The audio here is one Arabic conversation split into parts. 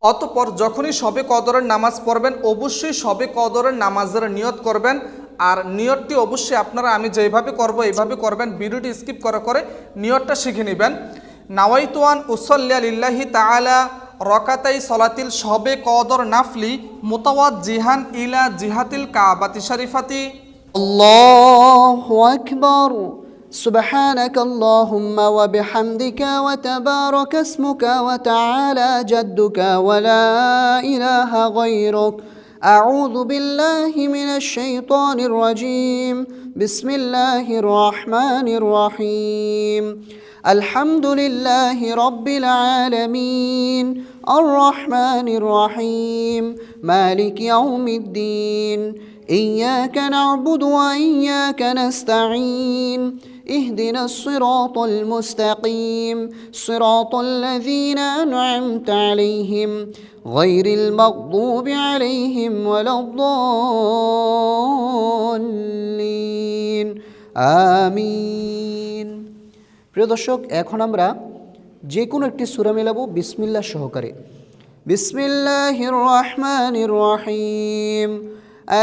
অতঃপর যখনই শবে কদরের নামাজ পড়বেন অবশ্যই শবে কদরের নামাজের নিয়ত করবেন। আর নিয়তটি অবশ্যই আপনারা আমি যেভাবে করব এইভাবে করবেন, ভিডিওটি স্কিপ করে নিয়তটা শিখে নেবেন। নাওয়াইতুয়ান উসল্লিয়া লিল্লাহি তাআলা রকাতাই সলাতিল শবে কদর নাফলি মুতাওয়াজ্জিহান ইলা জিহাতিল কাবাতি শরীফাতি। আল্লাহু আকবার। سبحانك اللهم وبحمدك وتبارك اسمك وتعالى جدك ولا إله غيرك. أعوذ بالله من الشيطان الرجيم. بسم الله الرحمن الرحيم. الحمد لله رب العالمين الرحمن الرحيم مالك يوم الدين. إياك نعبد وإياك نستعين. اهدنا الصراط المستقيم صراط الذين أنعمت عليهم غير المغضوب عليهم ولا الضالين آمين. প্রিয় দর্শক, এখন আমরা যে কোনো একটি সূরা মিলাবো বিসমিল্লাহ সহকারে। বিসমিল্লাহির রহমানির রহিম।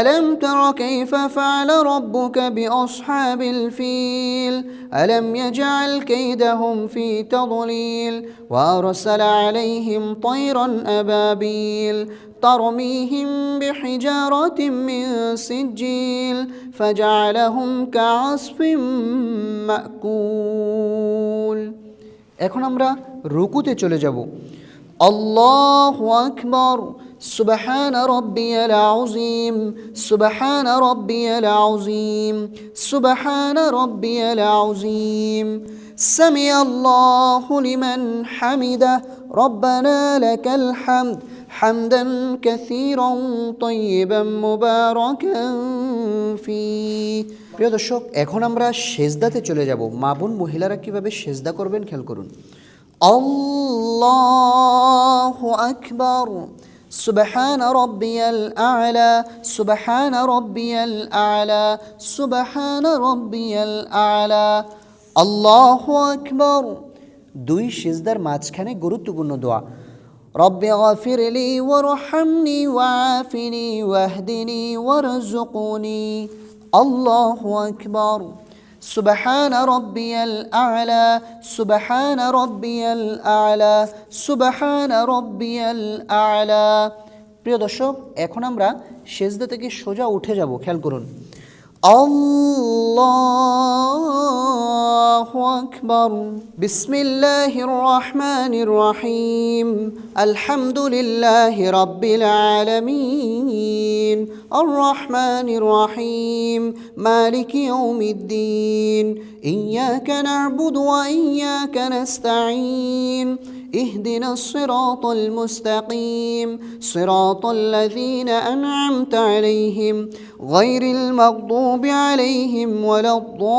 ألم تر كيف فعل ربك بأصحاب الفيل ألم يجعل كيدهم في تضليل وأرسل عليهم طيرا أبابيل ترميهم بحجارة من سجيل فجعلهم كعصف مأكول. এখন আমরা রুকুতে চলে যাব। আল্লাহু আকবার। سبحان ربي العظيم سبحان ربي العظيم سبحان ربي العظيم. سمع الله لمن حمده ربنا لك الحمد حمدا كثيرا طيبا مباركا فيه. প্রিয় দর্শক, এখন আমরা সেজদাতে চলে যাব। মা বোন মহিলারা কিভাবে সেজদা করবেন খেয়াল করুন। আল্লাহু আকবার। سبحان ربي الأعلى سبحان ربي الأعلى سبحان ربي الأعلى. الله أكبر. দুই সিজদার মাঝখানে গুরুত্বপূর্ণ দোয়া। রব্বি গফিরলি ওয়ারহামনি ওয়াআফিনি ওয়াহদিনি ওয়ারযুকনি। আল্লাহু আকবার। سبحان ربي الأعلى سبحان ربي الأعلى سبحان ربي الأعلى. প্রিয় দর্শক, এখন আমরা সেজদা থেকে সোজা উঠে যাব। খেয়াল করুন। আল্লাহু আকবার। বিসমিল্লাহির রহমানির রহিম। আলহামদুলিল্লাহি রাব্বিল আলামিন আর রহমানির রহিম মালিকি ইয়াউমিদ্দিন। ইয়াকা না'বুদু ওয়া ইয়াকা নাস্তাঈন. اهدنا الصراط المستقيم صراط الذين أنعمت عليهم غير المغضوب عليهم ولا الضالين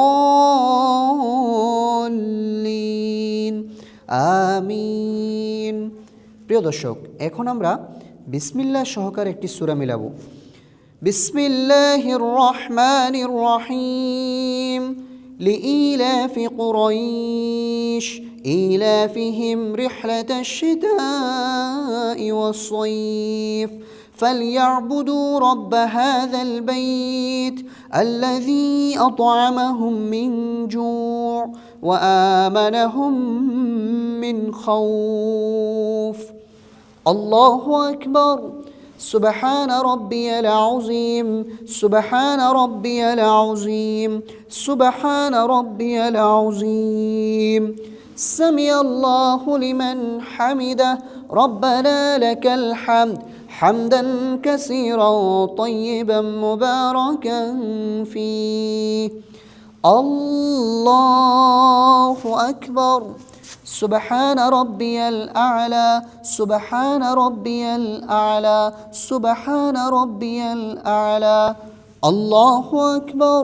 آمين. প্রিয় দর্শক, এখন আমরা বিসমিল্লাহ সহকারে একটি সূরা মিলাবো। বিসমিল্লাহির রহমানির রহিম। لإيلاف قريش إيلافهم رحلة الشتاء والصيف فليعبدوا رب هذا البيت الذي أطعمهم من جوع وآمنهم من خوف. الله أكبر. سبحان ربي العظيم سبحان ربي العظيم سبحان ربي العظيم. سمع الله لمن حمده ربنا لك الحمد حمدا كثيرا طيبا مباركا فيه. الله أكبر. سبحان ربي الأعلى سبحان ربي الأعلى سبحان ربي الأعلى. الله أكبر.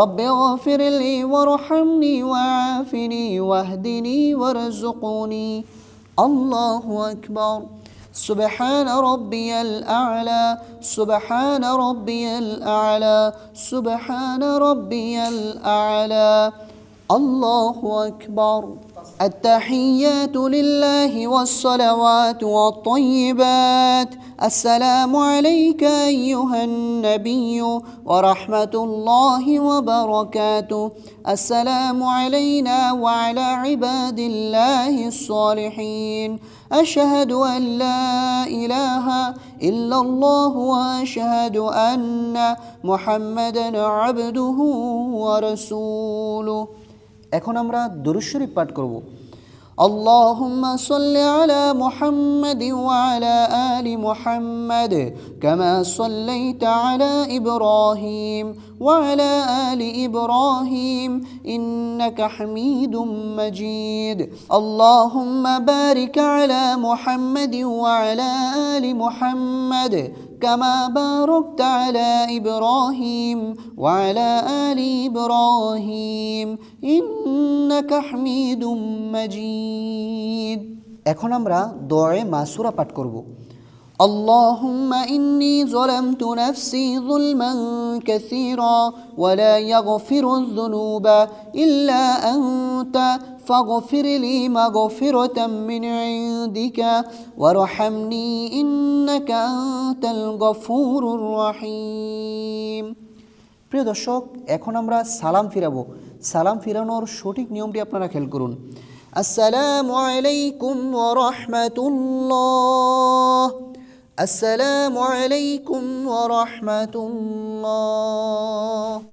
رب اغفر لي وارحمني وعافني واهدني وارزقني. الله أكبر. سبحان ربي الأعلى سبحان ربي الأعلى سبحان ربي الأعلى. الله أكبر. التحيات لله والصلوات والطيبات السلام عليك أيها النبي ورحمة الله وبركاته السلام علينا وعلى عباد الله الصالحين أشهد أن لا إله إلا الله وأشهد أن محمدا عبده ورسوله এখন আমরা দুরূদ শরীফ পাঠ করব اللهم صل على محمد وعلى آل محمد كما صليت على إبراهيم وعلى آل إبراهيم إنك حميد مجيد اللهم بارك على محمد وعلى آل محمد كما باركت على إبراهيم وعلى آل إبراهيم إنك حميد مجيد এখন আমরা দোয়া মাসুরা পাঠ করব اللهم إني ظلمت نفسي ظلما كثيرا ولا يغفر الذنوب إلا أنت فاغفر لي مغفرة من عندك وارحمني إنك أنت الغفور الرحيم প্রিয় দর্শক এখন আমরা সালাম ফিরাবো সালাম ফিরানোর সঠিক নিয়মটি আপনারা খেয়াল করুন আসসালামু আলাইকুম ওয়া রাহমাতুল্লাহ আসসালামু আলাইকুম ওয়া রাহমাতুল্লাহ